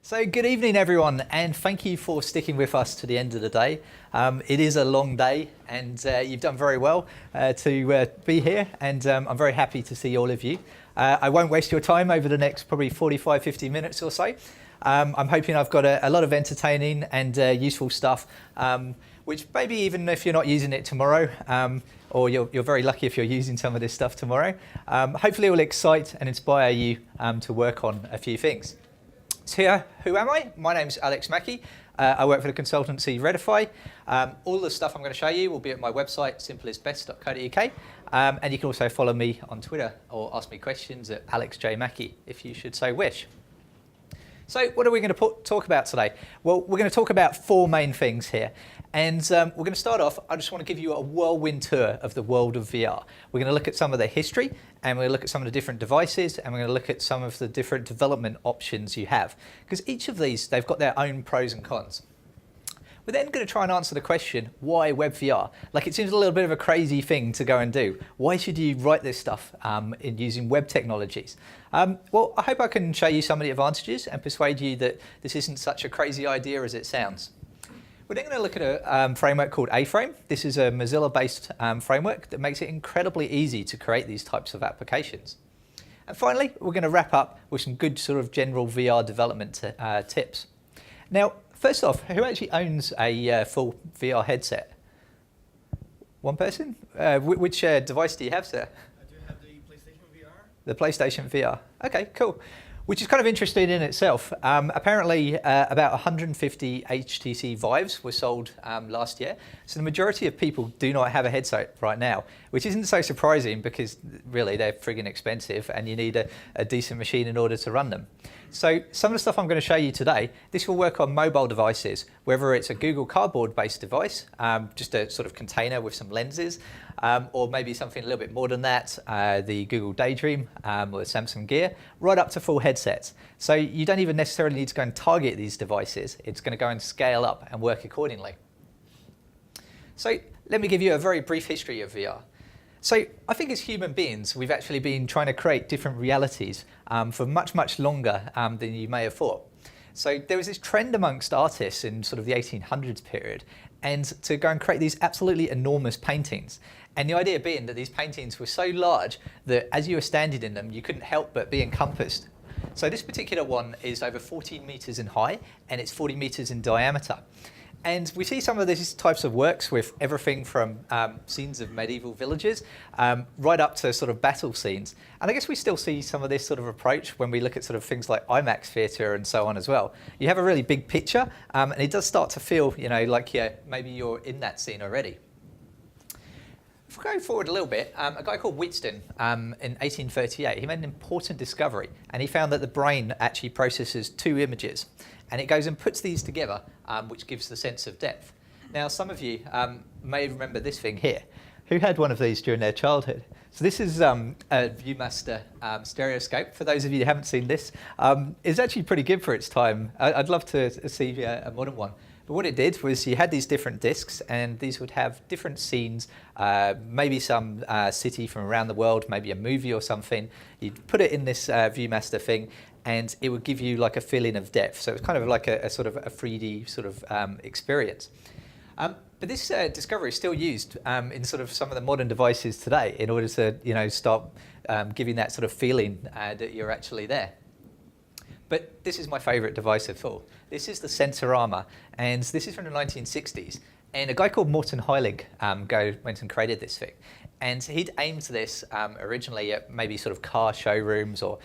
So good evening everyone, and thank you for sticking with us to the end of the day. It is a long day and you've done very well to be here, and I'm very happy to see all of you. I won't waste your time over the next probably 45-50 minutes or so. I'm hoping I've got a lot of entertaining and useful stuff, which maybe even if you're not using it tomorrow, or you're very lucky if you're using some of this stuff tomorrow, hopefully it will excite and inspire you to work on a few things. So who am I? My name's Alex Mackey. I work for the consultancy Redify. All the stuff I'm going to show you will be at my website, simpleisbest.co.uk. And you can also follow me on Twitter or ask me questions at AlexJMackey if you should so wish. So what are we going to talk about today? Well, we're going to talk about four main things here. And we're going to start off, I just want to give you a whirlwind tour of the world of VR. We're going to look at some of the history, and we're going to look at some of the different devices, and we're going to look at some of the different development options you have. Because each of these, they've got their own pros and cons. We're then going to try and answer the question, why WebVR? Like, it seems a little bit of a crazy thing to go and do. Why should you write this stuff in using web technologies? Well, I hope I can show you some of the advantages and persuade you that this isn't such a crazy idea as it sounds. We're then going to look at a framework called AFrame. This is a Mozilla-based framework that makes it incredibly easy to create these types of applications. And finally, we're going to wrap up with some good sort of general VR development tips. Now, first off, who actually owns a full VR headset? One person? Which device do you have, sir? I do have the PlayStation VR. The PlayStation VR. Okay, cool. Which is kind of interesting in itself. Apparently, about 150 HTC Vives were sold last year. So the majority of people do not have a headset right now, which isn't so surprising because really they're friggin' expensive and you need a decent machine in order to run them. So some of the stuff I'm going to show you today, this will work on mobile devices, whether it's a Google Cardboard-based device, just a sort of container with some lenses, or maybe something a little bit more than that, the Google Daydream or the Samsung Gear, right up to full headsets. So you don't even necessarily need to go and target these devices. It's going to go and scale up and work accordingly. So let me give you a very brief history of VR. So I think as human beings, we've actually been trying to create different realities for much, much longer than you may have thought. So there was this trend amongst artists in sort of the 1800s period, and to go and create these absolutely enormous paintings. And the idea being that these paintings were so large that as you were standing in them, you couldn't help but be encompassed. So this particular one is over 14 meters in height, and it's 40 meters in diameter. And we see some of these types of works with everything from scenes of medieval villages right up to sort of battle scenes. And I guess we still see some of this sort of approach when we look at sort of things like IMAX theatre and so on as well. You have a really big picture and it does start to feel, you know, like maybe you're in that scene already. If we go forward a little bit, a guy called Wheatstone in 1838, he made an important discovery, and he found that the brain actually processes two images, and it goes and puts these together, which gives the sense of depth. Now, some of you may remember this thing here. Who had one of these during their childhood? So this is a ViewMaster Stereoscope. For those of you who haven't seen this, it's actually pretty good for its time. I'd love to see a modern one. But what it did was you had these different discs, and these would have different scenes, maybe some city from around the world, maybe a movie or something. You'd put it in this ViewMaster thing, and it would give you like a feeling of depth. So it was kind of like a sort of a 3D sort of experience. But this discovery is still used in sort of some of the modern devices today in order to start giving that sort of feeling that you're actually there. But this is my favourite device of all. This is the Sensorama, and this is from the 1960s. And a guy called Morten Heilig went and created this thing. And he'd aimed this originally at maybe sort of car showrooms or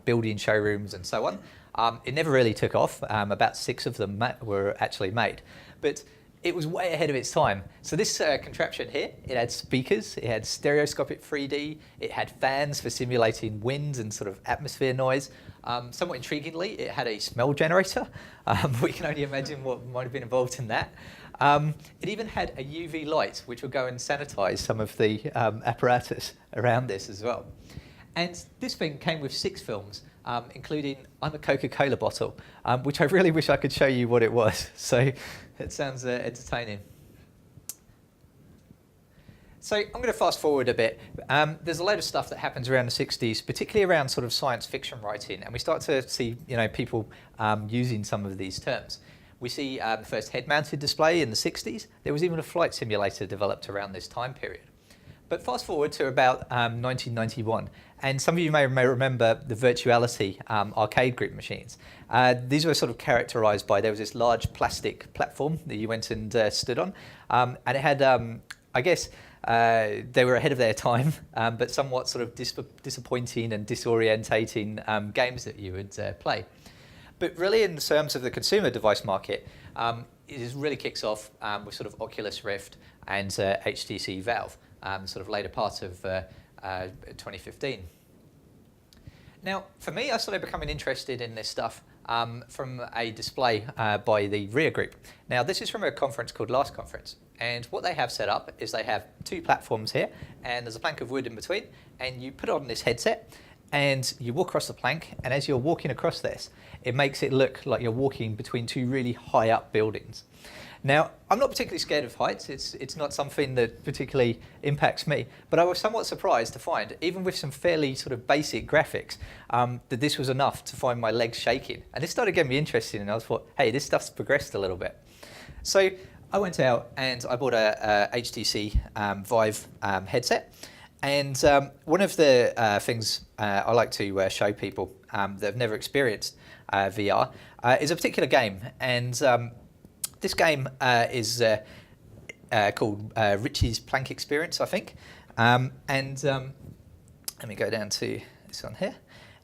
building showrooms and so on. It never really took off. About 6 of them were actually made. But it was way ahead of its time. So this contraption here, it had speakers, it had stereoscopic 3D, it had fans for simulating wind and sort of atmosphere noise. Somewhat intriguingly, it had a smell generator. We can only imagine what might have been involved in that. It even had a UV light, which would go and sanitize some of the apparatus around this as well. And this thing came with 6 films, including I'm a Coca-Cola bottle, which I really wish I could show you what it was. So it sounds entertaining. So I'm going to fast forward a bit. There's a load of stuff that happens around the 60s, particularly around sort of science fiction writing, and we start to see people using some of these terms. We see the first head-mounted display in the 60s. There was even a flight simulator developed around this time period. But fast forward to about 1991, and some of you may remember the Virtuality arcade group machines. These were sort of characterized by, there was this large plastic platform that you went and stood on, and it had, I guess, they were ahead of their time, but somewhat sort of disappointing and disorientating games that you would play. But really, in terms of the consumer device market, it really kicks off with sort of Oculus Rift and HTC Valve, sort of later part of 2015. Now, for me, I started becoming interested in this stuff from a display by the RIA group. Now, this is from a conference called Last Conference. And what they have set up is they have two platforms here, and there's a plank of wood in between, and you put on this headset, and you walk across the plank, and as you're walking across this, it makes it look like you're walking between two really high up buildings. Now, I'm not particularly scared of heights. It's not something that particularly impacts me, but I was somewhat surprised to find, even with some fairly sort of basic graphics, that this was enough to find my legs shaking. And this started getting me interested, and I thought, hey, this stuff's progressed a little bit. So I went out and I bought a HTC Vive headset. And one of the things I like to show people that have never experienced VR is a particular game. And this game is called Ritchie's Planck Experience, I think. Let me go down to this one here.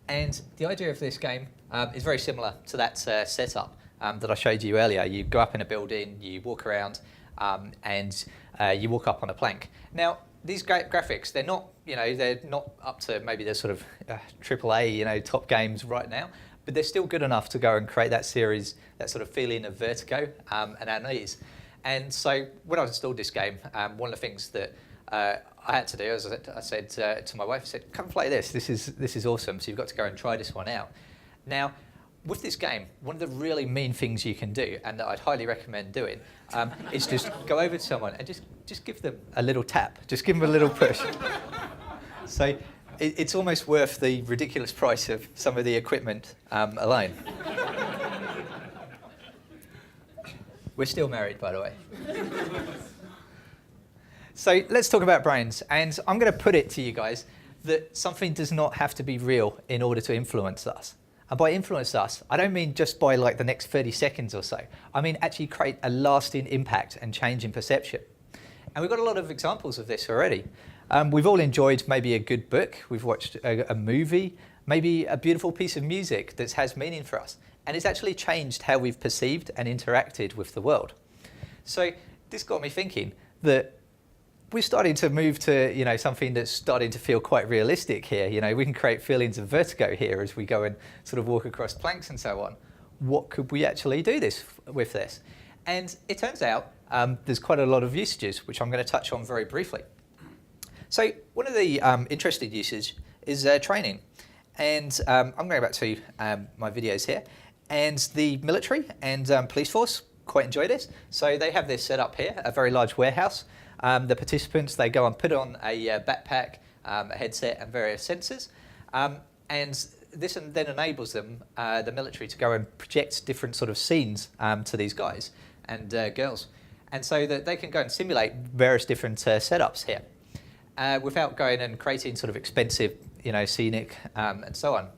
And the idea of this game is very similar to that setup that I showed you earlier. You go up in a building, you walk around, and you walk up on a plank. Now, these graphics, they're not, they're not up to maybe the sort of AAA, top games right now, but they're still good enough to go and create that series, that sort of feeling of vertigo and unease. And so when I installed this game, one of the things that I had to do, as I said to my wife, I said, come play this. This is awesome. So you've got to go and try this one out. Now, with this game, one of the really mean things you can do, and that I'd highly recommend doing, is just go over to someone and just give them a little tap. Just give them a little push. So it's almost worth the ridiculous price of some of the equipment alone. We're still married, by the way. So let's talk about brains. And I'm going to put it to you guys that something does not have to be real in order to influence us. And by influence us, I don't mean just by like the next 30 seconds or so. I mean actually create a lasting impact and change in perception. And we've got a lot of examples of this already. We've all enjoyed maybe a good book. We've watched a movie, maybe a beautiful piece of music that has meaning for us. And it's actually changed how we've perceived and interacted with the world. So this got me thinking that we're starting to move to something that's starting to feel quite realistic here. We can create feelings of vertigo here as we go and sort of walk across planks and so on. What could we actually do with this? And it turns out there's quite a lot of usages, which I'm going to touch on very briefly. So one of the interesting uses is training. And I'm going back to my videos here. And the military and police force quite enjoy this. So they have this set up here, a very large warehouse. The participants, they go and put on a backpack, a headset and various sensors. And this then enables them, the military, to go and project different sort of scenes to these guys and girls. And so that they can go and simulate various different setups here without going and creating sort of expensive, scenic and so on.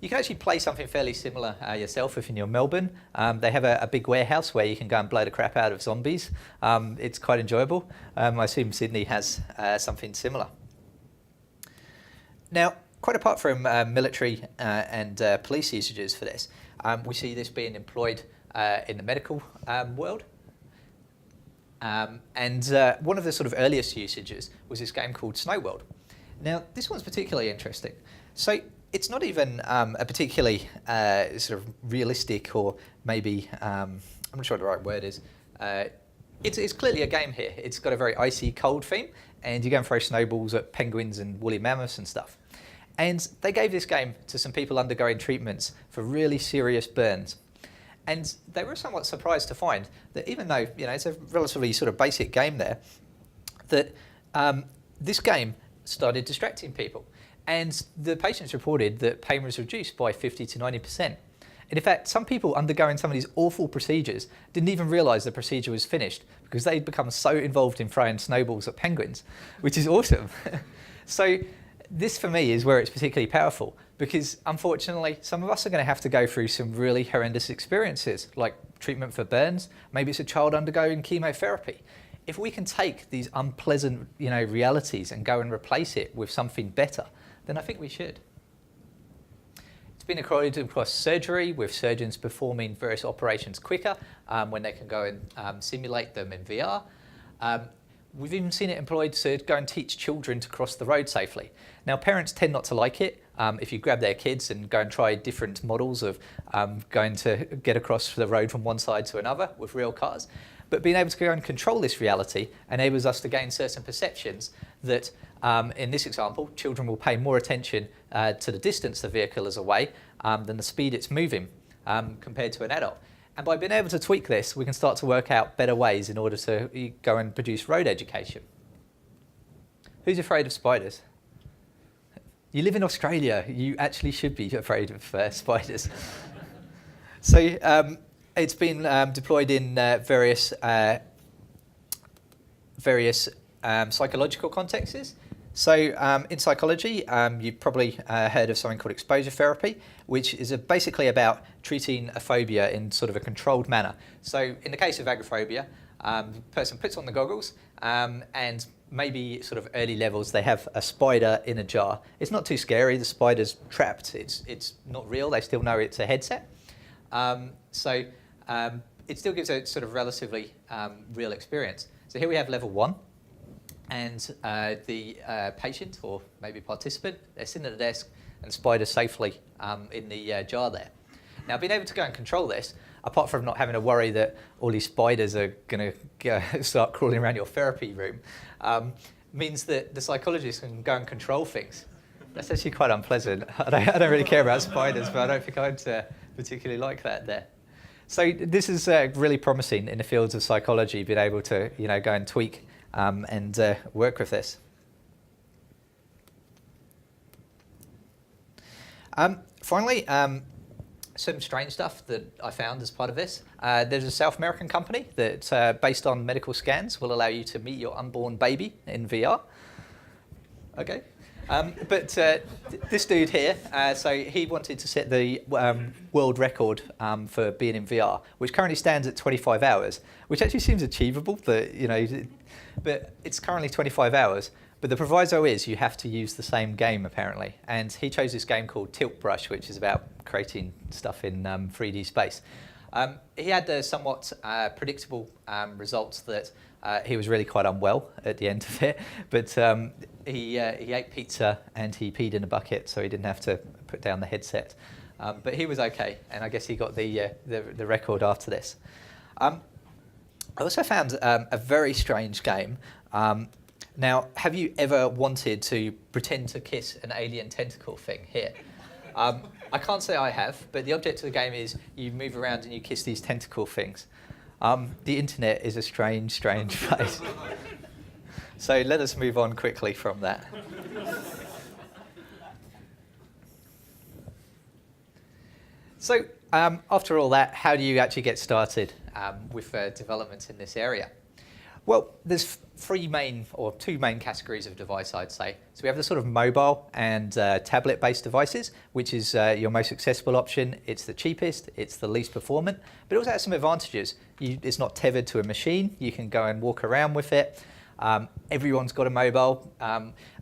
You can actually play something fairly similar yourself if you're in Melbourne. They have a big warehouse where you can go and blow the crap out of zombies. It's quite enjoyable. I assume Sydney has something similar. Now, quite apart from military and police usages for this, we see this being employed in the medical world. And one of the sort of earliest usages was this game called Snow World. Now, this one's particularly interesting. So it's not even a particularly sort of realistic or maybe, I'm not sure what the right word is. It's clearly a game here. It's got a very icy cold theme, and you go and throw snowballs at penguins and woolly mammoths and stuff. And they gave this game to some people undergoing treatments for really serious burns. And they were somewhat surprised to find that even though it's a relatively sort of basic game there, that this game started distracting people. And the patients reported that pain was reduced by 50 to 90%. And in fact, some people undergoing some of these awful procedures didn't even realise the procedure was finished because they'd become so involved in throwing snowballs at penguins, which is awesome. So this, for me, is where it's particularly powerful because, unfortunately, some of us are going to have to go through some really horrendous experiences, like treatment for burns. Maybe it's a child undergoing chemotherapy. If we can take these unpleasant, realities and go and replace it with something better, then I think we should. It's been accorded across surgery, with surgeons performing various operations quicker when they can go and simulate them in VR. We've even seen it employed to go and teach children to cross the road safely. Now, parents tend not to like it. If you grab their kids and go and try different models of going to get across the road from one side to another with real cars. But being able to go and control this reality enables us to gain certain perceptions that, in this example, children will pay more attention to the distance the vehicle is away than the speed it's moving compared to an adult. And by being able to tweak this, we can start to work out better ways in order to go and produce road education. Who's afraid of spiders? You live in Australia. You actually should be afraid of spiders. So it's been deployed in various psychological contexts. So in psychology, you've probably heard of something called exposure therapy, which is basically about treating a phobia in sort of a controlled manner. So in the case of agoraphobia, the person puts on the goggles and maybe sort of early levels, they have a spider in a jar. It's not too scary. The spider's trapped. It's not real. They still know it's a headset. So it still gives a sort of relatively real experience. So here we have level 1. And the patient, or maybe participant, they're sitting at the desk and spider's safely in the jar there. Now, being able to go and control this, apart from not having to worry that all these spiders are going to start crawling around your therapy room, means that the psychologist can go and control things. That's actually quite unpleasant. I don't really care about spiders, but I don't think I'd particularly like that there. So this is really promising in the fields of psychology, being able to go and tweak and work with this. Finally, some strange stuff that I found as part of this. There's a South American company that, based on medical scans, will allow you to meet your unborn baby in VR. Okay. But this dude here, so he wanted to set the world record for being in VR, which currently stands at 25 hours, which actually seems achievable. But it's currently 25 hours. But the proviso is you have to use the same game, apparently. And he chose this game called Tilt Brush, which is about creating stuff in 3D space. He had the somewhat predictable results that he was really quite unwell at the end of it. But he ate pizza and he peed in a bucket, so he didn't have to put down the headset. But he was okay, and I guess he got the record after this. I also found a very strange game. Now, have you ever wanted to pretend to kiss an alien tentacle thing here? I can't say I have, but the object of the game is you move around and you kiss these tentacle things. The internet is a strange, strange place. So let us move on quickly from that. So after all that, how do you actually get started with development in this area? Well, there's two main categories of device, I'd say. So we have the sort of mobile and tablet-based devices, which is your most accessible option. It's the cheapest, it's the least performant, but it also has some advantages. It's not tethered to a machine. You can go and walk around with it. Everyone's got a mobile.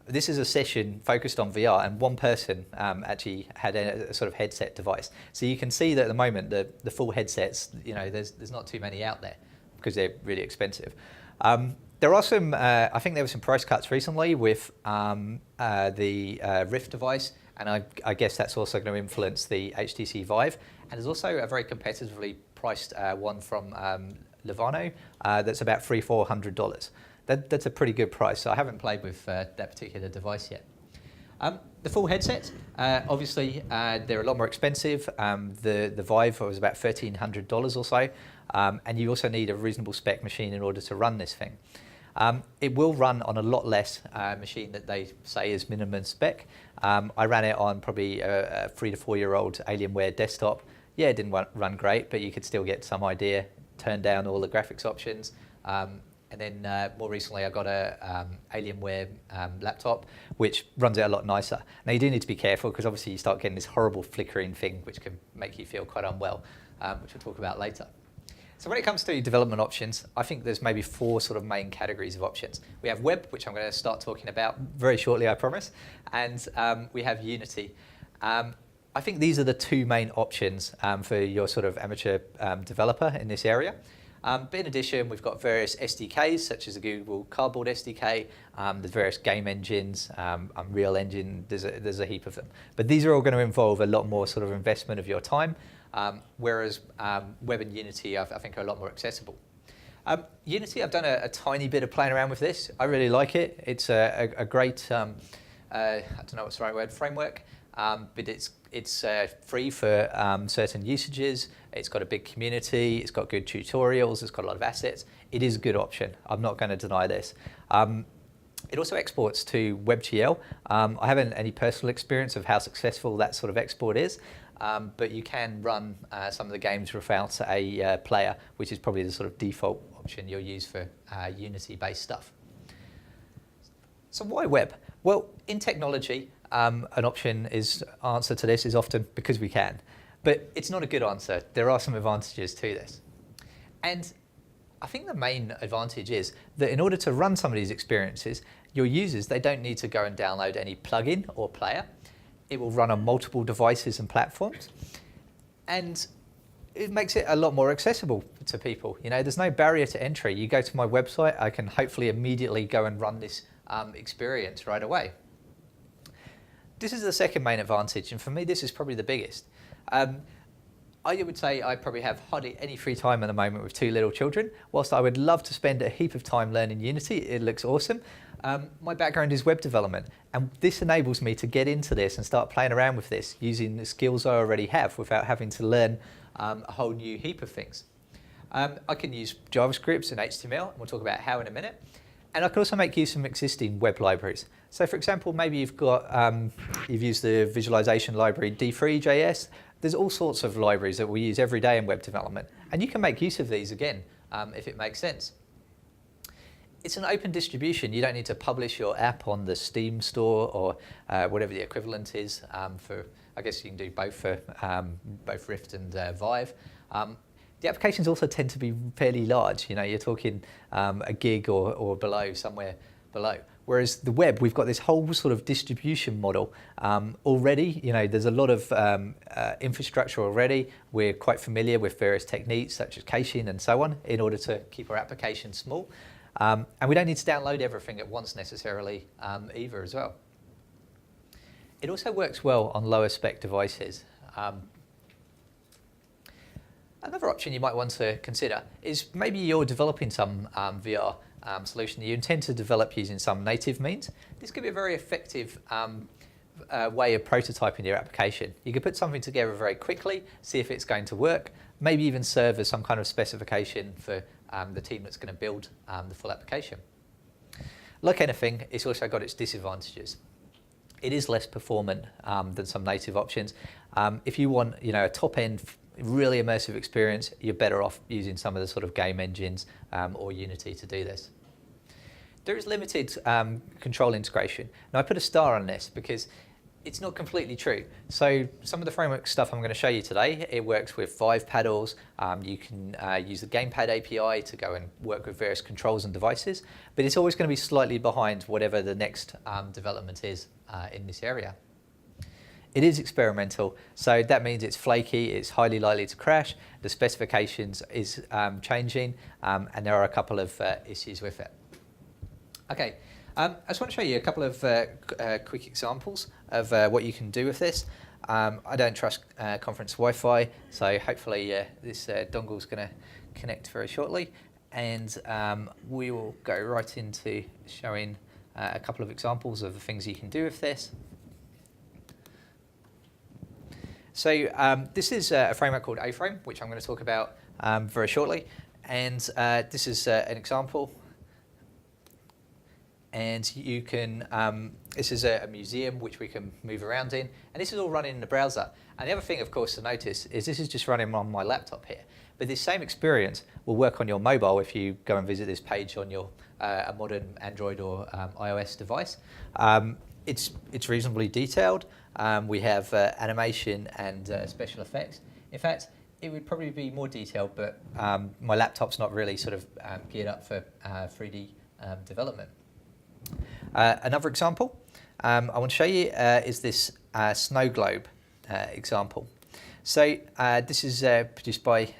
This is a session focused on VR, and one person actually had a sort of headset device. So you can see that at the moment, the full headsets, there's not too many out there because they're really expensive. There are some, I think there were some price cuts recently with the Rift device, and I guess that's also going to influence the HTC Vive. And there's also a very competitively priced one from Levano that's about $300-400. That's a pretty good price, so I haven't played with that particular device yet. The full headsets, obviously, they're a lot more expensive. The Vive was about $1,300 or so, and you also need a reasonable spec machine in order to run this thing. It will run on a lot less machine that they say is minimum spec. I ran it on probably a 3 to 4 year old Alienware desktop. Yeah, it didn't run great, but you could still get some idea, turn down all the graphics options. And then more recently, I got a Alienware laptop, which runs it a lot nicer. Now, you do need to be careful, because obviously you start getting this horrible flickering thing, which can make you feel quite unwell, which we'll talk about later. So when it comes to development options, I think there's maybe 4 sort of main categories of options. We have web, which I'm going to start talking about very shortly, I promise, and we have Unity. I think these are the 2 main options for your sort of amateur developer in this area. But in addition, we've got various SDKs, such as the Google Cardboard SDK, the various game engines, Unreal Engine, there's a heap of them. But these are all going to involve a lot more sort of investment of your time, whereas Web and Unity, I think, are a lot more accessible. Unity, I've done a tiny bit of playing around with this. I really like it. It's a great, I don't know what's the right word, framework. But it's free for certain usages. It's got a big community. It's got good tutorials. It's got a lot of assets. It is a good option. I'm not going to deny this. It also exports to WebGL. I haven't any personal experience of how successful that sort of export is, but you can run some of the games without a player, which is probably the sort of default option you'll use for Unity-based stuff. So why web? Well, in technology, an answer to this is often because we can. But it's not a good answer. There are some advantages to this. And I think the main advantage is that in order to run some of these experiences, your users, they don't need to go and download any plugin or player. It will run on multiple devices and platforms. And it makes it a lot more accessible to people. You know, there's no barrier to entry. You go to my website, I can hopefully immediately go and run this experience right away. This is the second main advantage, and for me, this is probably the biggest. I would say I probably have hardly any free time at the moment with 2 little children. Whilst I would love to spend a heap of time learning Unity, it looks awesome. My background is web development, and this enables me to get into this and start playing around with this using the skills I already have without having to learn a whole new heap of things. I can use JavaScript and HTML, and we'll talk about how in a minute. And I can also make use of some existing web libraries. So for example, maybe you've used the visualization library D3.js. There's all sorts of libraries that we use every day in web development. And you can make use of these again, if it makes sense. It's an open distribution. You don't need to publish your app on the Steam store or whatever the equivalent is for, I guess you can do both for both Rift and Vive. The applications also tend to be fairly large. You know, you're talking a gig or below, somewhere below. Whereas the web, we've got this whole sort of distribution model already. You know, there's a lot of infrastructure already. We're quite familiar with various techniques such as caching and so on in order to keep our application small. And we don't need to download everything at once necessarily either as well. It also works well on lower spec devices. Another option you might want to consider is maybe you're developing some VR solution that you intend to develop using some native means. This could be a very effective way of prototyping your application. You could put something together very quickly, see if it's going to work, maybe even serve as some kind of specification for the team that's going to build the full application. Like anything, it's also got its disadvantages. It is less performant than some native options. If you want, a top-end really immersive experience, you're better off using some of the sort of game engines or Unity to do this. There is limited control integration. Now I put a star on this because it's not completely true. So some of the framework stuff I'm going to show you today, it works with Vive paddles. You can use the Gamepad API to go and work with various controls and devices, but it's always going to be slightly behind whatever the next development is in this area. It is experimental, so that means it's flaky, it's highly likely to crash, the specifications is changing, and there are a couple of issues with it. Okay, I just want to show you a couple of quick examples of what you can do with this. I don't trust conference Wi-Fi, so hopefully this dongle is going to connect very shortly, and we will go right into showing a couple of examples of the things you can do with this. So this is a framework called AFrame, which I'm going to talk about very shortly. And this is an example and you can, this is a museum which we can move around in, and this is all running in the browser. And the other thing, of course, to notice is this is just running on my laptop here. But this same experience will work on your mobile if you go and visit this page on your a modern Android or iOS device. It's reasonably detailed. We have animation and special effects. In fact, it would probably be more detailed, but my laptop's not really sort of geared up for 3D development. Another example I want to show you is this snow globe example. So this is produced by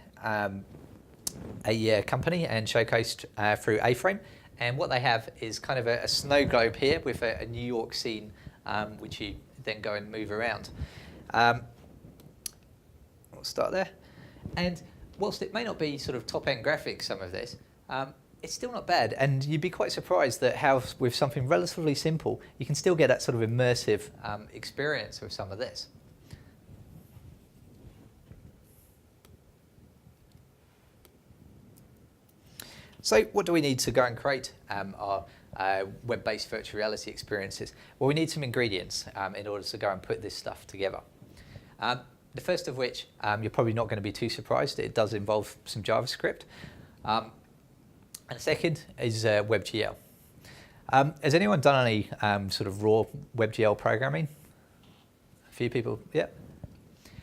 a company and showcased through AFrame. And what they have is kind of a snow globe here with a New York scene, which you then go and move around. We'll start there. And whilst it may not be sort of top-end graphics, some of this, it's still not bad. And you'd be quite surprised that how, with something relatively simple, you can still get that sort of immersive experience with some of this. So what do we need to go and create our web-based virtual reality experiences? Well, we need some ingredients in order to go and put this stuff together. The first of which, you're probably not going to be too surprised, it does involve some JavaScript. And the second is WebGL. Has anyone done any sort of raw WebGL programming? A few people, yeah.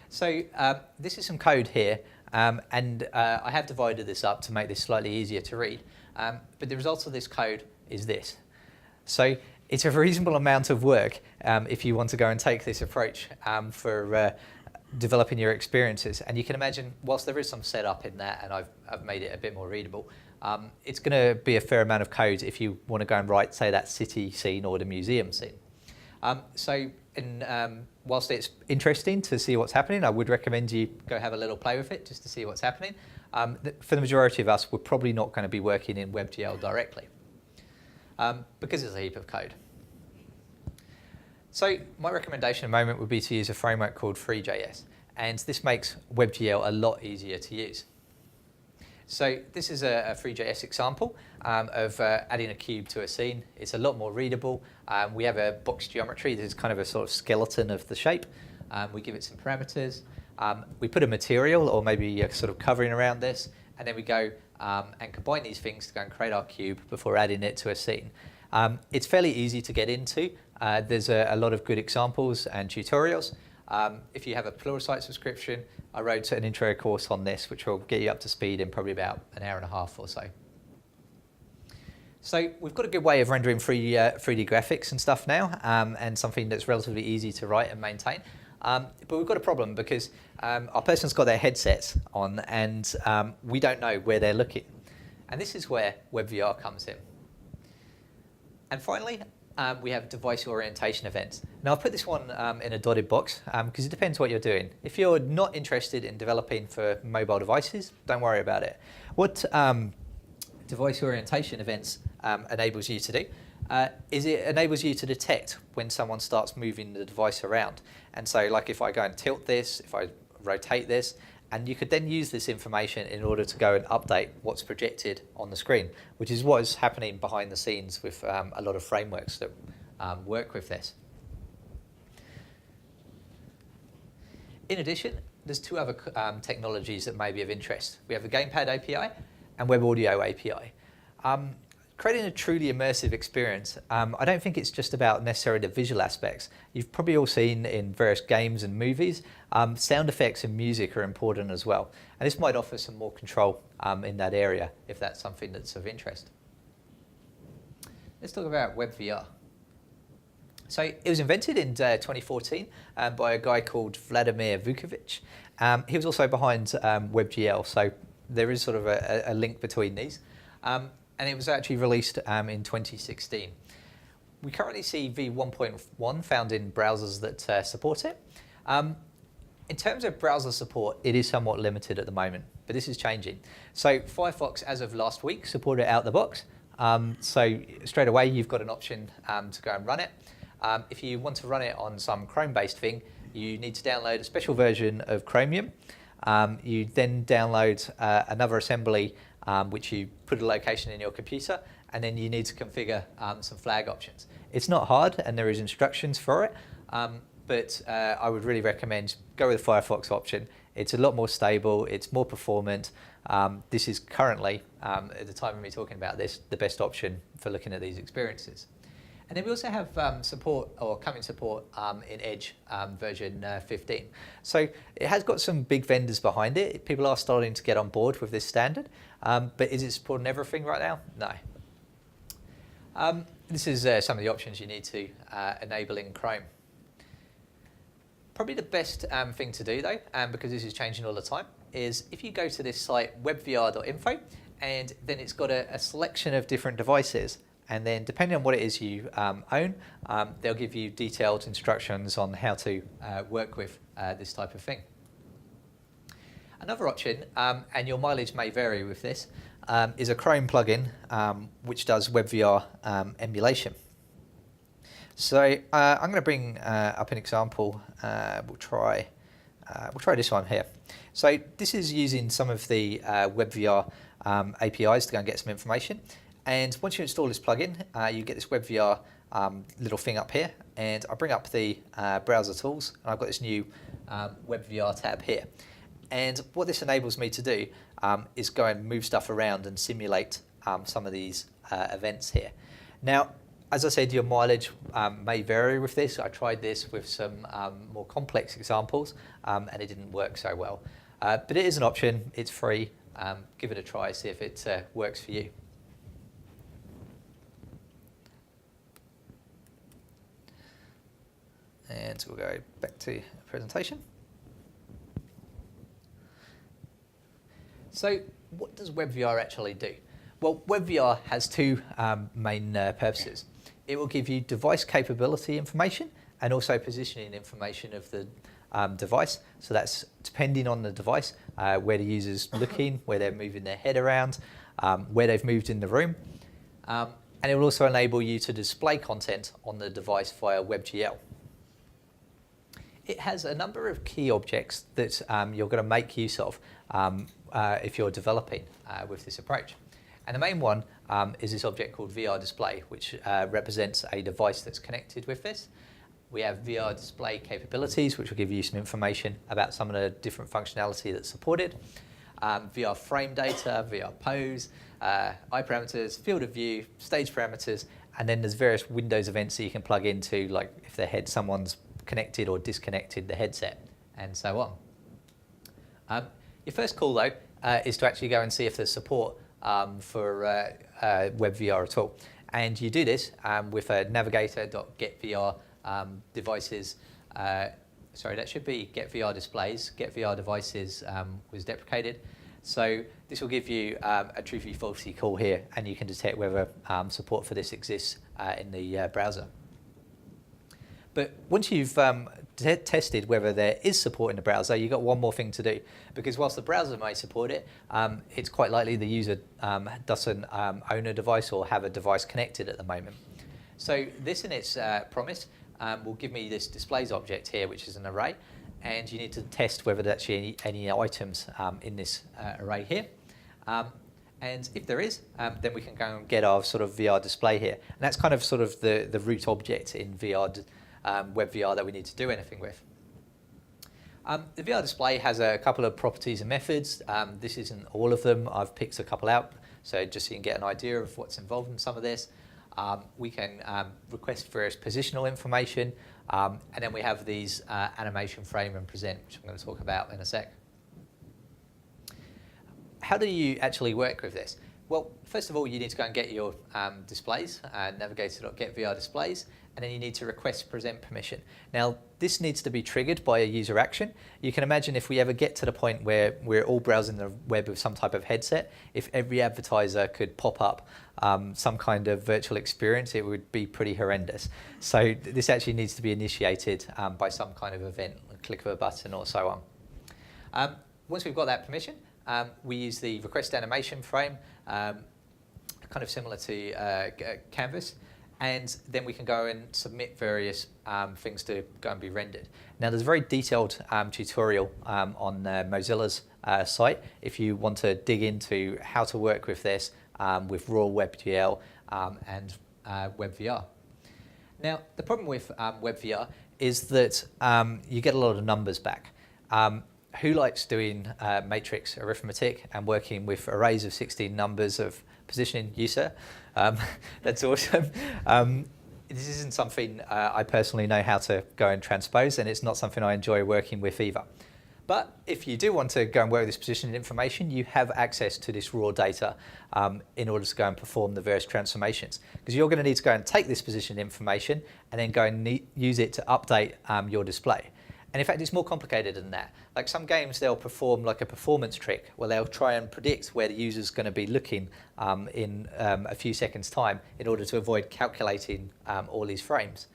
So this is some code here. And I have divided this up to make this slightly easier to read. But the result of this code is this. So it's a reasonable amount of work if you want to go and take this approach for developing your experiences. And you can imagine, whilst there is some setup in that, and I've made it a bit more readable, it's going to be a fair amount of code if you want to go and write, say, that city scene or the museum scene. Whilst it's interesting to see what's happening, I would recommend you go have a little play with it just to see what's happening. For the majority of us, we're probably not going to be working in WebGL directly because it's a heap of code. So my recommendation at the moment would be to use a framework called Free.js, and this makes WebGL a lot easier to use. So this is a Free.js example of adding a cube to a scene. It's a lot more readable. We have a box geometry. This is kind of a sort of skeleton of the shape. We give it some parameters. We put a material or maybe a sort of covering around this, and then we go and combine these things to go and create our cube before adding it to a scene. It's fairly easy to get into. There's a lot of good examples and tutorials. If you have a Pluralsight subscription, I wrote an intro course on this, which will get you up to speed in probably about an hour and a half or so. So we've got a good way of rendering 3D graphics and stuff now, and something that's relatively easy to write and maintain. But we've got a problem because our person's got their headsets on, and we don't know where they're looking. And this is where WebVR comes in. And finally, we have device orientation events. Now I've put this one in a dotted box because it depends what you're doing. If you're not interested in developing for mobile devices, don't worry about it. What device orientation events enables you to do is it enables you to detect when someone starts moving the device around. And so like if I go and tilt this, if I rotate this, and you could then use this information in order to go and update what's projected on the screen, which is what is happening behind the scenes with a lot of frameworks that work with this. In addition, there's two other technologies that may be of interest. We have the Gamepad API and Web Audio API. Creating a truly immersive experience, I don't think it's just about necessarily the visual aspects. You've probably all seen in various games and movies, sound effects and music are important as well. And this might offer some more control in that area if that's something that's of interest. Let's talk about WebVR. So it was invented in 2014 by a guy called Vladimir Vukovic. He was also behind WebGL, so there is sort of a link between these. And it was actually released in 2016. We currently see v1.1 found in browsers that support it. In terms of browser support, it is somewhat limited at the moment, but this is changing. So Firefox, as of last week, supported it out the box. So straight away, you've got an option to go and run it. If you want to run it on some Chrome-based thing, you need to download a special version of Chromium. You then download another assembly which you put a location in your computer, and then you need to configure some flag options. It's not hard, and there is instructions for it, but I would really recommend go with the Firefox option. It's a lot more stable, it's more performant. This is currently, at the time of me talking about this, the best option for looking at these experiences. And then we also have support, or coming support, in Edge version 15. So it has got some big vendors behind it. People are starting to get on board with this standard, but is it supporting everything right now? No. This is some of the options you need to enable in Chrome. Probably the best thing to do though, because this is changing all the time, is if you go to this site webvr.info, and then it's got a selection of different devices, and then depending on what it is you own, they'll give you detailed instructions on how to work with this type of thing. Another option, and your mileage may vary with this, is a Chrome plugin which does WebVR emulation. So I'm going to bring up an example. We'll try this one here. So this is using some of the WebVR APIs to go and get some information. And once you install this plugin, you get this WebVR little thing up here. And I bring up the browser tools, and I've got this new WebVR tab here. And what this enables me to do is go and move stuff around and simulate some of these events here. Now, as I said, your mileage may vary with this. I tried this with some more complex examples, and it didn't work so well. But it is an option. It's free. Give it a try, see if it works for you. And we'll go back to the presentation. So what does WebVR actually do? Well, WebVR has two main purposes. It will give you device capability information and also positioning information of the device. So that's depending on the device, where the user's looking, where they're moving their head around, where they've moved in the room. And it will also enable you to display content on the device via WebGL. It has a number of key objects that you're going to make use of if you're developing with this approach. And the main one is this object called VR display, which represents a device that's connected with this. We have VR display capabilities, which will give you some information about some of the different functionality that's supported. VR frame data, VR pose, eye parameters, field of view, stage parameters, and then there's various Windows events that you can plug into, like if someone's connected or disconnected the headset, and so on. Your first call, though, is to actually go and see if there's support for WebVR at all. And you do this with a navigator.getVR devices. Sorry, that should be getVR displays. getVR devices was deprecated. So this will give you a truthy falsy call here, and you can detect whether support for this exists in the browser. But once you've tested whether there is support in the browser, you've got one more thing to do. Because whilst the browser may support it, it's quite likely the user doesn't own a device or have a device connected at the moment. So this in its promise will give me this displays object here, which is an array. And you need to test whether there's actually any items in this array here. And if there is, then we can go and get our sort of VR display here. And that's kind of sort of the root object in WebVR that we need to do anything with. The VR display has a couple of properties and methods. This isn't all of them. I've picked a couple out, so just so you can get an idea of what's involved in some of this. We can request various positional information, and then we have these animation frame and present, which I'm going to talk about in a sec. How do you actually work with this? Well, first of all, you need to go and get your displays, navigator.getVR displays, and then you need to request present permission. Now, this needs to be triggered by a user action. You can imagine if we ever get to the point where we're all browsing the web with some type of headset, if every advertiser could pop up some kind of virtual experience, it would be pretty horrendous. So this actually needs to be initiated by some kind of event, a click of a button or so on. Once we've got that permission, we use the request animation frame, kind of similar to Canvas, and then we can go and submit various things to go and be rendered. Now there's a very detailed tutorial on Mozilla's site if you want to dig into how to work with this with raw WebGL and WebVR. Now, the problem with WebVR is that you get a lot of numbers back. Who likes doing matrix arithmetic and working with arrays of 16 numbers of positioning? You, sir? That's awesome. This isn't something I personally know how to go and transpose, and it's not something I enjoy working with either. But if you do want to go and work with this positioning information, you have access to this raw data in order to go and perform the various transformations. Because you're going to need to go and take this positioning information and then go and use it to update your display. And in fact, it's more complicated than that. Like some games, they'll perform like a performance trick where they'll try and predict where the user's going to be looking in a few seconds' time in order to avoid calculating all these frames.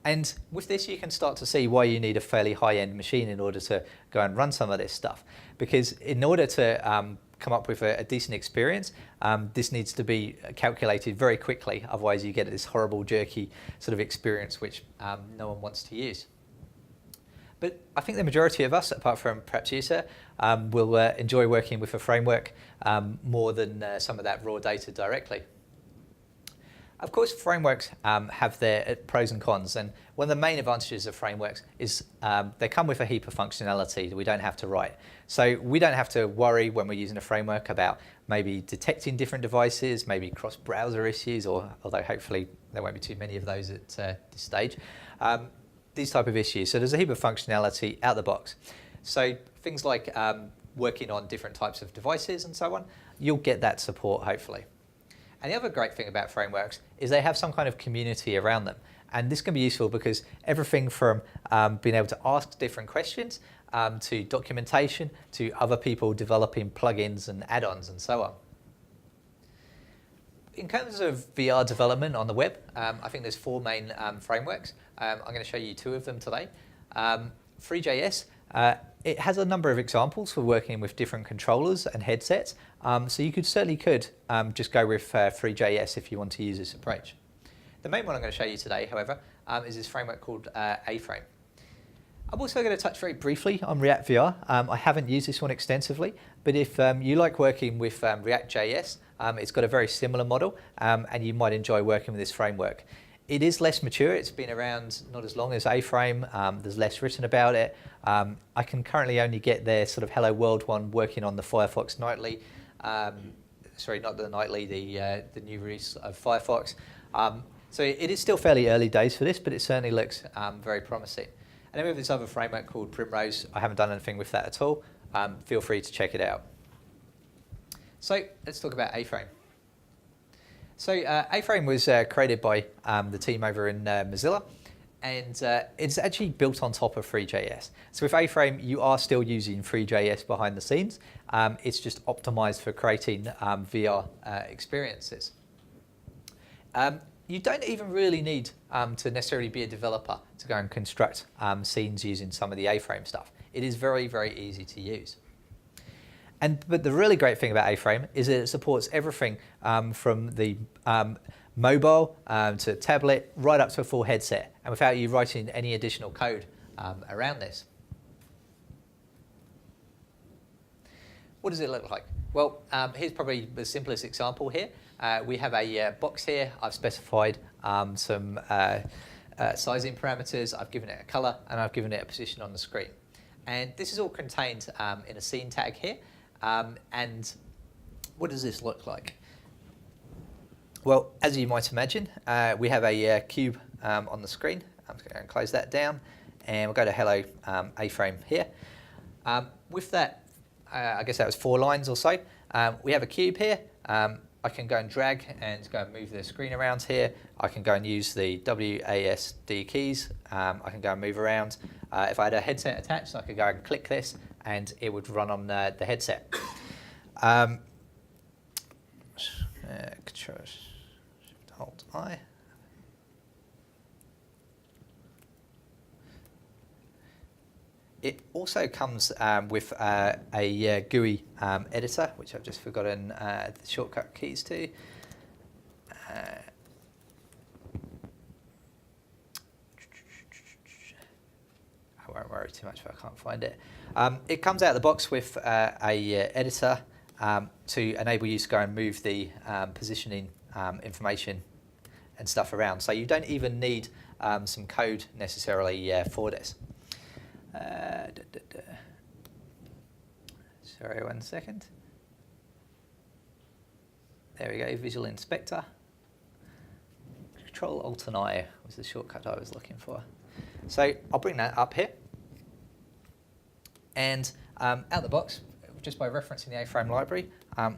And with this, you can start to see why you need a fairly high-end machine in order to go and run some of this stuff. Because in order to come up with a decent experience, this needs to be calculated very quickly. Otherwise, you get this horrible, jerky sort of experience which no one wants to use. But I think the majority of us, apart from perhaps you, sir, will enjoy working with a framework more than some of that raw data directly. Of course, frameworks have their pros and cons, and one of the main advantages of frameworks is they come with a heap of functionality that we don't have to write. So we don't have to worry when we're using a framework about maybe detecting different devices, maybe cross-browser issues, or although hopefully there won't be too many of those at this stage. These type of issues. So there's a heap of functionality out the box. So things like working on different types of devices and so on, you'll get that support hopefully. And the other great thing about frameworks is they have some kind of community around them. And this can be useful because everything from being able to ask different questions to documentation to other people developing plugins and add-ons and so on. In terms of VR development on the web, I think there's four main frameworks. I'm going to show you two of them today. Free.js, it has a number of examples for working with different controllers and headsets. So you certainly could just go with Free.js if you want to use this approach. The main one I'm going to show you today, however, is this framework called AFrame. I'm also going to touch very briefly on ReactVR. I haven't used this one extensively, but if you like working with React.js, it's got a very similar model, and you might enjoy working with this framework. It is less mature. It's been around not as long as AFrame. There's less written about it. I can currently only get their sort of Hello World one working on the Firefox Nightly. Sorry, not the Nightly, the new release of Firefox. So it is still fairly early days for this, but it certainly looks very promising. And then we have this other framework called Primrose. I haven't done anything with that at all. Feel free to check it out. So let's talk about AFrame. So AFrame was created by the team over in Mozilla, and it's actually built on top of Free.js. So with AFrame, you are still using Free.js behind the scenes. It's just optimized for creating VR experiences. You don't even really need to necessarily be a developer to go and construct scenes using some of the AFrame stuff. It is very, very easy to use. But the really great thing about AFrame is that it supports everything from the mobile to tablet, right up to a full headset, and without you writing any additional code around this. What does it look like? Well, here's probably the simplest example here. We have a box here. I've specified some sizing parameters. I've given it a color, and I've given it a position on the screen. And this is all contained in a scene tag here. And what does this look like? Well, as you might imagine, we have a cube on the screen. I'm just going to close that down, and we'll go to Hello AFrame here. With that, I guess that was 4 lines or so. We have a cube here. I can go and drag and go and move the screen around here. I can go and use the WASD keys. I can go and move around. If I had a headset attached, I could go and click this, and it would run on the headset. Control Shift Alt I. It also comes with a GUI editor, which I've just forgotten the shortcut keys to. I won't worry too much if I can't find it. It comes out of the box with a editor to enable you to go and move the positioning information and stuff around. So you don't even need some code necessarily for this. Sorry, 1 second. There we go, Visual Inspector. Control-Alt-I was the shortcut I was looking for. So I'll bring that up here. And out the box, just by referencing the AFrame library,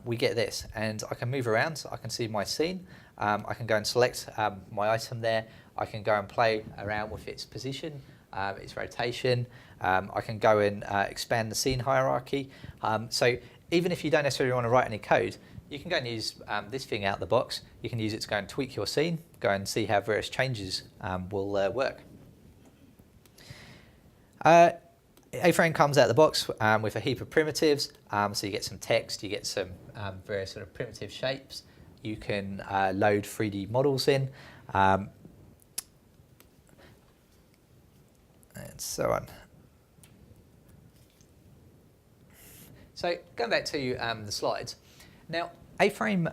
we get this. And I can move around, so I can see my scene. I can go and select my item there. I can go and play around with its position, its rotation. I can go and expand the scene hierarchy. So even if you don't necessarily want to write any code, you can go and use this thing out the box. You can use it to go and tweak your scene, go and see how various changes will work. AFrame comes out the box with a heap of primitives. So you get some text, you get some various sort of primitive shapes. You can load 3D models in, and so on. So going back to the slides. Now, AFrame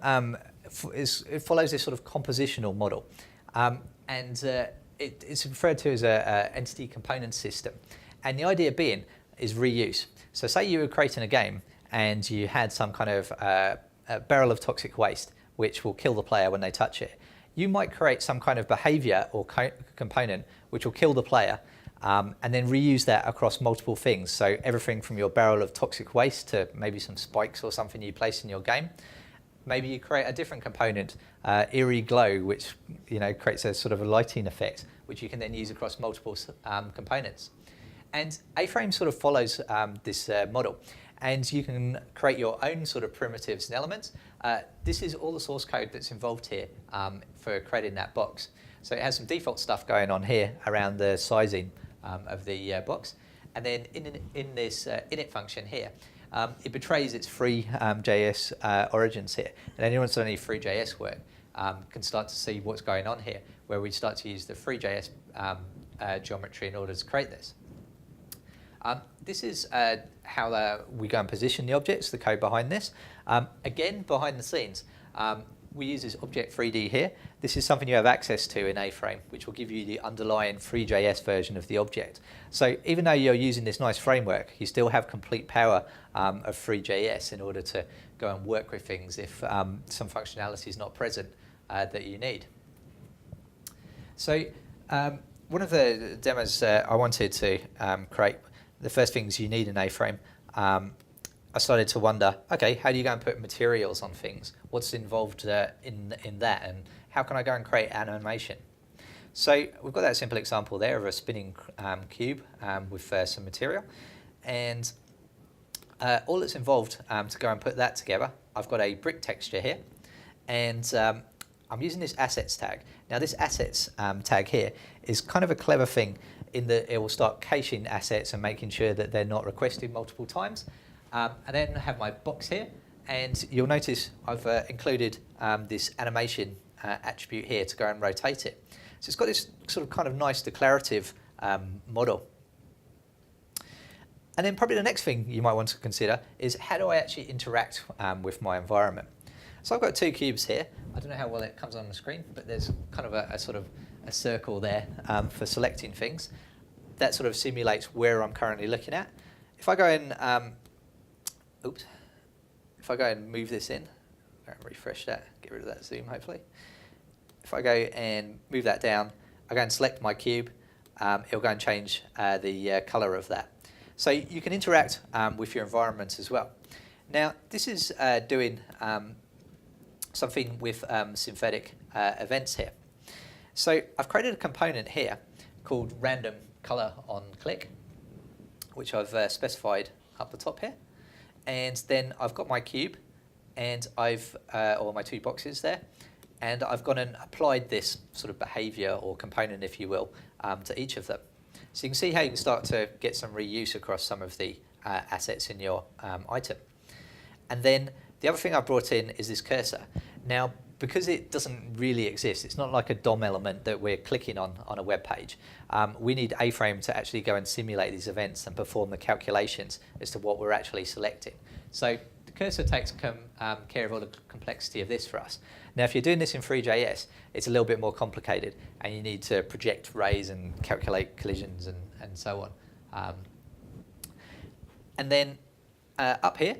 it follows this sort of compositional model, and it's referred to as an entity component system. And the idea being is reuse. So say you were creating a game and you had some kind of a barrel of toxic waste which will kill the player when they touch it. You might create some kind of behavior or component which will kill the player, and then reuse that across multiple things. So everything from your barrel of toxic waste to maybe some spikes or something you place in your game. Maybe you create a different component, eerie glow, which creates a sort of a lighting effect, which you can then use across multiple components. And AFrame sort of follows this model, and you can create your own sort of primitives and elements. This is all the source code that's involved here for creating that box. So it has some default stuff going on here around the sizing of the box. And then in this init function here, it betrays its free JS origins here. And anyone that's done any free JS work can start to see what's going on here, where we start to use the free JS geometry in order to create this. This is how we go and position the objects, the code behind this. Again, behind the scenes, we use this object 3D here. This is something you have access to in AFrame, which will give you the underlying free.js version of the object. So even though you're using this nice framework, you still have complete power of free.js in order to go and work with things if some functionality is not present that you need. So one of the demos I wanted to create, the first things you need in AFrame, I started to wonder, okay, how do you go and put materials on things? What's involved in that, and how can I go and create animation? So we've got that simple example there of a spinning cube with some material, and all that's involved to go and put that together, I've got a brick texture here, and I'm using this assets tag. Now this assets tag here is kind of a clever thing in that it will start caching assets and making sure that they're not requested multiple times. And then I have my box here, and you'll notice I've included this animation attribute here to go and rotate it. So it's got this sort of kind of nice declarative model. And then probably the next thing you might want to consider is how do I actually interact with my environment? So I've got two cubes here. I don't know how well it comes on the screen, but there's kind of a sort of a circle there for selecting things. That sort of simulates where I'm currently looking at. If I go and if I go and move this in, refresh that, get rid of that zoom hopefully. If I go and move that down, I go and select my cube, it'll go and change the colour of that. So you can interact with your environment as well. Now this is doing something with synthetic events here. So I've created a component here called random color on click, which I've specified up the top here. And then I've got my cube, and or my two boxes there, and I've gone and applied this sort of behavior or component, if you will, to each of them. So you can see how you can start to get some reuse across some of the assets in your item. And then the other thing I brought in is this cursor. Now, because it doesn't really exist, it's not like a DOM element that we're clicking on a web page. We need AFrame to actually go and simulate these events and perform the calculations as to what we're actually selecting. So the cursor takes care of all the complexity of this for us. Now, if you're doing this in Three.js, it's a little bit more complicated, and you need to project rays and calculate collisions and so on. And then up here,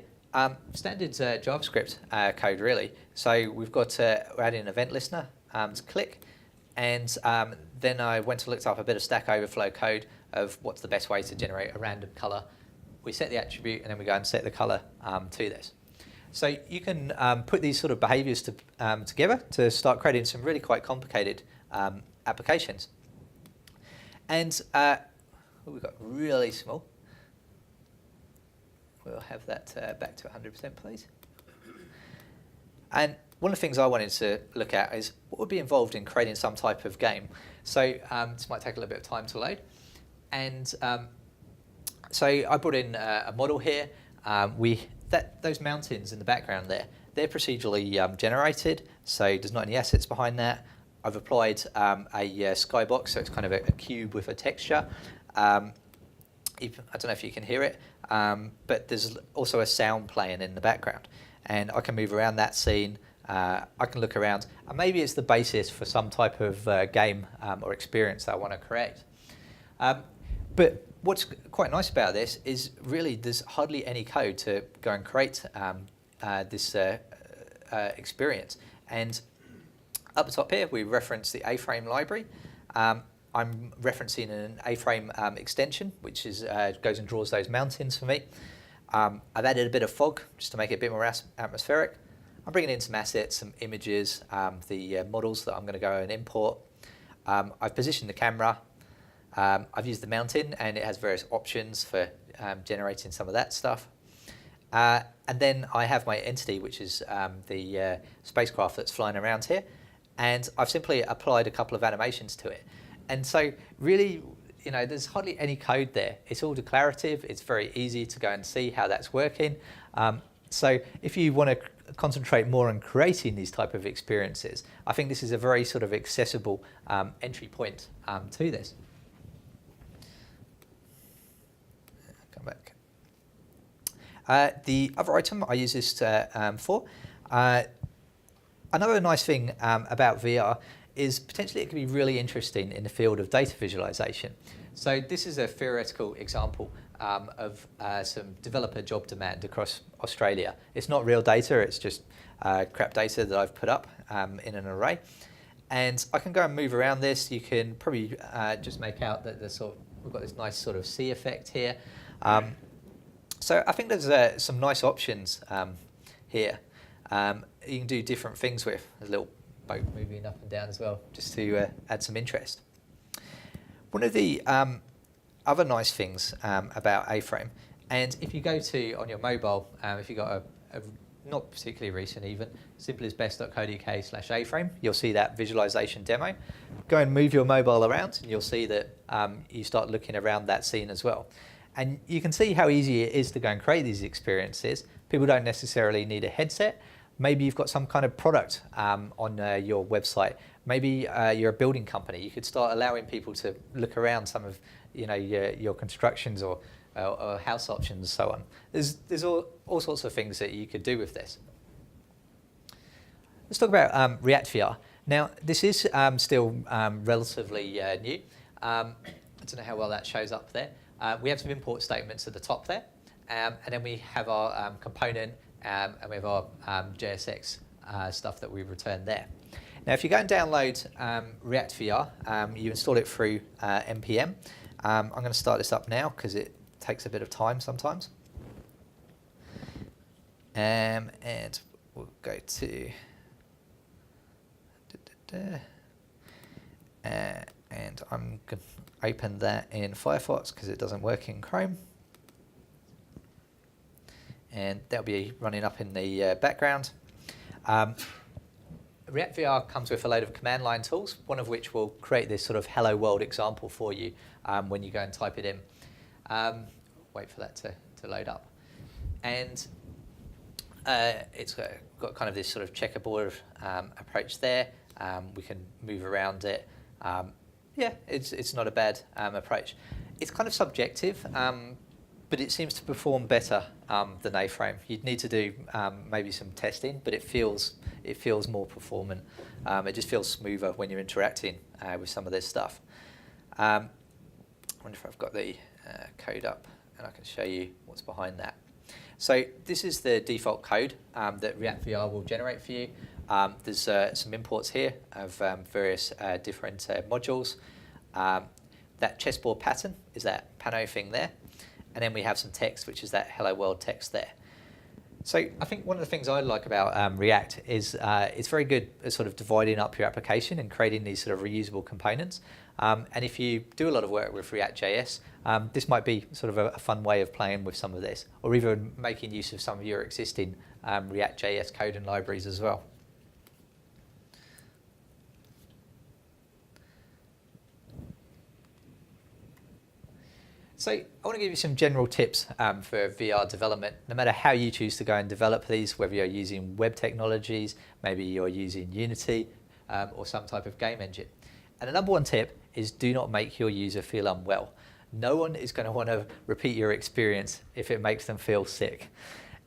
standard JavaScript code, really. So we've got, we're adding an event listener to click, and then I went and looked up a bit of Stack Overflow code of what's the best way to generate a random color. We set the attribute, and then we go and set the color to this. So you can put these sort of behaviors together to start creating some really quite complicated applications. And we've got really small. We'll have that back to 100%, please. And one of the things I wanted to look at is what would be involved in creating some type of game. So this might take a little bit of time to load. And so I brought in a model here. Those mountains in the background there, they're procedurally generated, so there's not any assets behind that. I've applied a skybox, so it's kind of a cube with a texture. I don't know if you can hear it, but there's also a sound playing in the background. And I can move around that scene, I can look around, and maybe it's the basis for some type of game or experience that I want to create. But what's quite nice about this is really there's hardly any code to go and create this experience. And up the top here, we reference the AFrame library. I'm referencing an AFrame extension, which is goes and draws those mountains for me. I've added a bit of fog just to make it a bit more atmospheric. I'm bringing in some assets, some images, the models that I'm going to go and import. I've positioned the camera. I've used the mountain, and it has various options for generating some of that stuff. And then I have my entity, which is the spacecraft that's flying around here. And I've simply applied a couple of animations to it. And so really, there's hardly any code there. It's all declarative. It's very easy to go and see how that's working. So if you want to concentrate more on creating these type of experiences, I think this is a very sort of accessible entry point to this. Come back. The other item I use this for, another nice thing about VR is potentially it can be really interesting in the field of data visualization. So this is a theoretical example of some developer job demand across Australia. It's not real data, it's just crap data that I've put up in an array. And I can go and move around this. You can probably just make out that we've got this nice sort of sea effect here. So I think there's some nice options here. You can do different things with. There's a little boat moving up and down as well, just to add some interest. One of the other nice things about AFrame, and if you go to, on your mobile, if you've got a not particularly recent even, simplyasbest.co.uk/AFrame, you'll see that visualization demo. Go and move your mobile around, and you'll see that you start looking around that scene as well. And you can see how easy it is to go and create these experiences. People don't necessarily need a headset. Maybe you've got some kind of product on your website. Maybe you're a building company. You could start allowing people to look around some of your constructions or house options and so on. There's all sorts of things that you could do with this. Let's talk about ReactVR. Now, this is still relatively new. I don't know how well that shows up there. We have some import statements at the top there. And then we have our component, and we have our JSX stuff that we return there. Now, if you go and download ReactVR, you install it through npm. I'm going to start this up now because it takes a bit of time sometimes. And we'll go to... and I'm going to open that in Firefox because it doesn't work in Chrome. And that'll be running up in the background. ReactVR comes with a load of command line tools, one of which will create this sort of hello world example for you when you go and type it in. Wait for that to load up. And it's got kind of this sort of checkerboard approach there. We can move around it. Yeah, it's not a bad approach. It's kind of subjective, but it seems to perform better than AFrame. You'd need to do maybe some testing, but it feels it feels more performant. It just feels smoother when you're interacting with some of this stuff. I wonder if I've got the code up and I can show you what's behind that. So this is the default code that ReactVR will generate for you. There's some imports here of various different modules. That chessboard pattern is that pano thing there. And then we have some text, which is that hello world text there. So I think one of the things I like about React is it's very good at sort of dividing up your application and creating these sort of reusable components. And if you do a lot of work with React.js, this might be sort of a fun way of playing with some of this, or even making use of some of your existing React.js code and libraries as well. So I want to give you some general tips for VR development, no matter how you choose to go and develop these, whether you're using web technologies, maybe you're using Unity or some type of game engine. And the number one tip is do not make your user feel unwell. No one is going to want to repeat your experience if it makes them feel sick.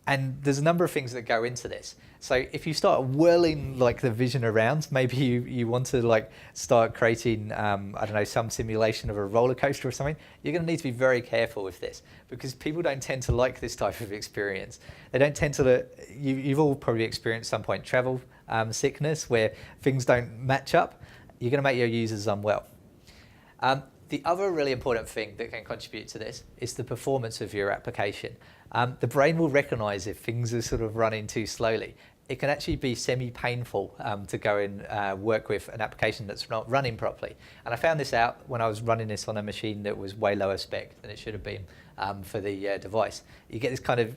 And there's a number of things that go into this. So if you start whirling like the vision around, maybe you want to like start creating, I don't know, some simulation of a roller coaster or something, you're going to need to be very careful with this because people don't tend to like this type of experience. They don't tend to, you've all probably experienced some point travel sickness where things don't match up. You're going to make your users unwell. The other really important thing that can contribute to this is the performance of your application. The brain will recognize if things are sort of running too slowly. It can actually be semi-painful to go and work with an application that's not running properly. And I found this out when I was running this on a machine that was way lower spec than it should have been for the device. You get this kind of,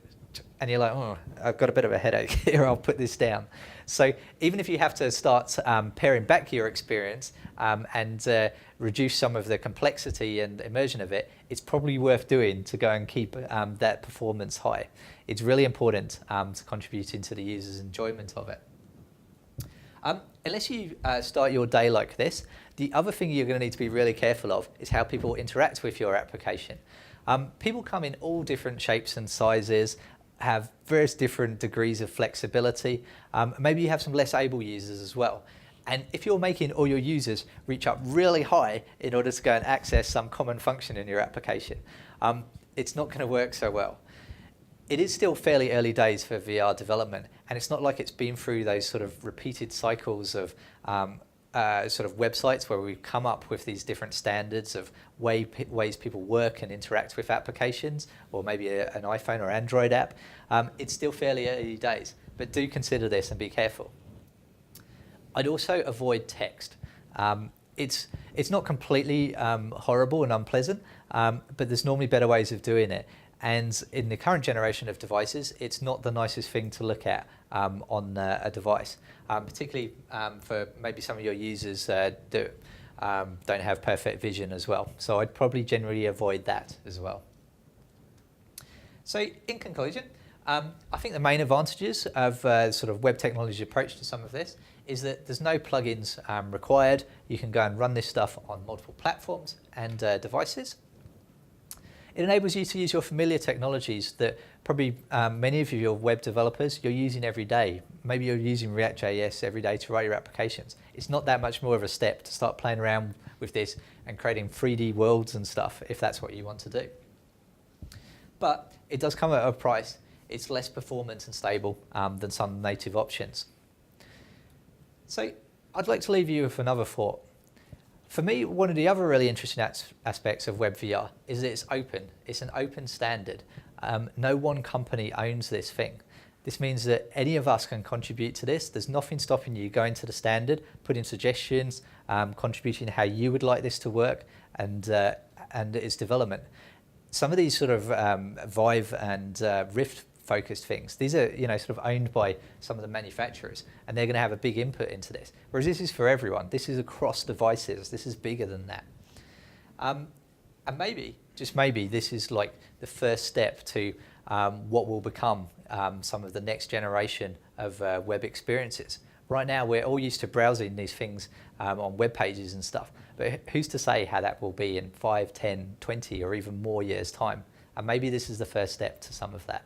and you're like, oh, I've got a bit of a headache here, I'll put this down. So even if you have to start paring back your experience and reduce some of the complexity and immersion of it, it's probably worth doing to go and keep that performance high. It's really important to contribute into the user's enjoyment of it. Unless you start your day like this, the other thing you're going to need to be really careful of is how people interact with your application. People come in all different shapes and sizes, have various different degrees of flexibility. Maybe you have some less able users as well. And if you're making all your users reach up really high in order to go and access some common function in your application, it's not going to work so well. It is still fairly early days for VR development, and it's not like it's been through those sort of repeated cycles of sort of websites where we come up with these different standards of ways people work and interact with applications, or maybe an iPhone or Android app. It's still fairly early days, but do consider this and be careful. I'd also avoid text. It's not completely horrible and unpleasant, but there's normally better ways of doing it. And in the current generation of devices, it's not the nicest thing to look at on a device, particularly for maybe some of your users that don't have perfect vision as well. So I'd probably generally avoid that as well. So in conclusion, I think the main advantages of sort of web technology approach to some of this is that there's no plugins required. You can go and run this stuff on multiple platforms and devices. It enables you to use your familiar technologies that probably many of your web developers you're using every day. Maybe you're using React.js every day to write your applications. It's not that much more of a step to start playing around with this and creating 3D worlds and stuff if that's what you want to do. But it does come at a price. It's less performant and stable than some native options. So I'd like to leave you with another thought. For me, one of the other really interesting aspects of WebVR is that it's open. It's an open standard. No one company owns this thing. This means that any of us can contribute to this. There's nothing stopping you going to the standard, putting suggestions, contributing how you would like this to work, and its development. Some of these sort of Vive and Rift focused things, these are sort of owned by some of the manufacturers, and they're going to have a big input into this. Whereas this is for everyone. This is across devices. This is bigger than that. And maybe, just maybe, this is like the first step to what will become some of the next generation of web experiences. Right now, we're all used to browsing these things on web pages and stuff, but who's to say how that will be in 5, 10, 20, or even more years' time? And maybe this is the first step to some of that.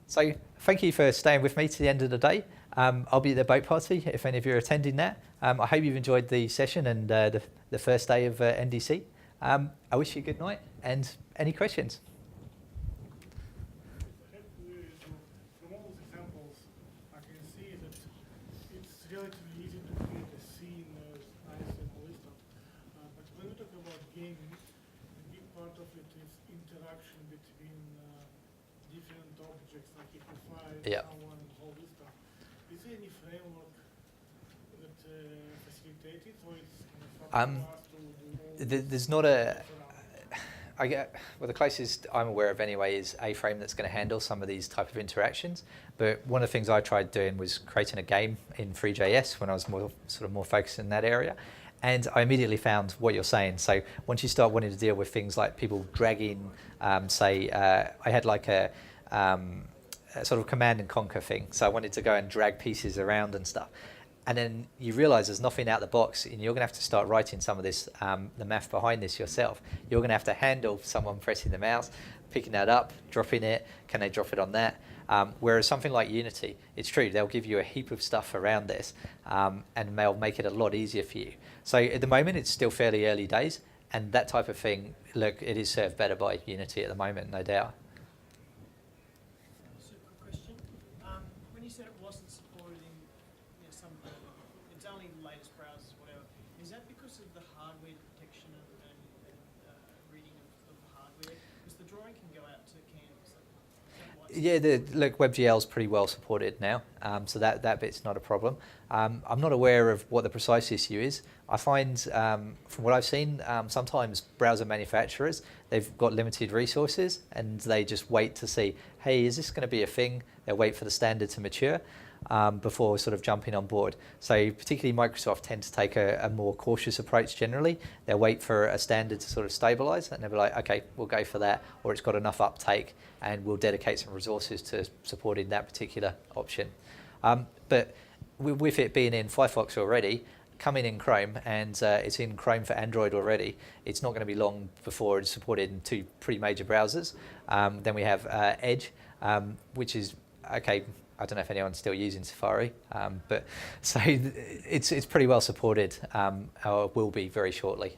So thank you for staying with me to the end of the day. I'll be at the boat party if any of you are attending that. I hope you've enjoyed the session and the first day of NDC. I wish you a good night and any questions? From all those examples, I can see that it's relatively easy to create a scene, nice and all this stuff. But when we talk about gaming, a big part of it is interaction between different objects, like if you fly someone and all this stuff. Is there any framework that facilitates it, or it's kind of up to us to do all There's not a... well, the closest I'm aware of anyway is AFrame that's going to handle some of these type of interactions. But one of the things I tried doing was creating a game in Free.js when I was more focused in that area. And I immediately found what you're saying. So once you start wanting to deal with things like people dragging, I had like a sort of command and conquer thing. So I wanted to go and drag pieces around and stuff. And then you realize there's nothing out of the box, and you're going to have to start writing some of this, the math behind this yourself. You're going to have to handle someone pressing the mouse, picking that up, dropping it. Can they drop it on that? Whereas something like Unity, it's true, they'll give you a heap of stuff around this, and they'll make it a lot easier for you. So at the moment, it's still fairly early days, and that type of thing, look, it is served better by Unity at the moment, no doubt. Super question. When you said it wasn't supported in some, it's only the latest browsers, whatever. Is that because of the hardware detection and reading of the hardware? Because the drawing can go out to canvas. Yeah, look, WebVR is pretty well supported now, so that bit's not a problem. I'm not aware of what the precise issue is. I find, from what I've seen, sometimes browser manufacturers, they've got limited resources and they just wait to see, hey, is this going to be a thing? They'll wait for the standard to mature before sort of jumping on board. So particularly Microsoft tend to take a more cautious approach generally. They'll wait for a standard to sort of stabilize and they'll be like, okay, we'll go for that, or it's got enough uptake and we'll dedicate some resources to supporting that particular option. But with it being in Firefox already, coming in Chrome, and it's in Chrome for Android already, it's not going to be long before it's supported in two pretty major browsers. Then we have Edge, which is, okay, I don't know if anyone's still using Safari, but so it's pretty well supported, or will be very shortly.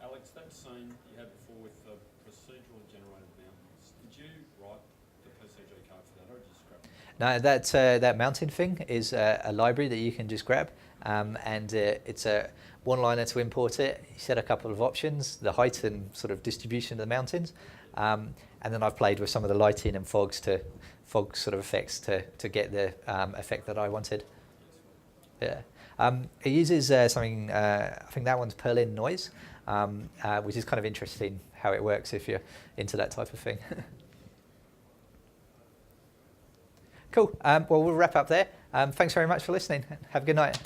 Alex, that scene you had before with the procedural generated mountains, did you write the PCG code for that, or did you scrap it? No, that mountain thing is a library that you can just grab, and it's a one-liner to import it. You set a couple of options, the height and sort of distribution of the mountains, and then I've played with some of the lighting and fog sort of effects to get the effect that I wanted. Yeah, it uses something. I think that one's Perlin noise, which is kind of interesting how it works if you're into that type of thing. Cool. Well, we'll wrap up there. Thanks very much for listening. Have a good night.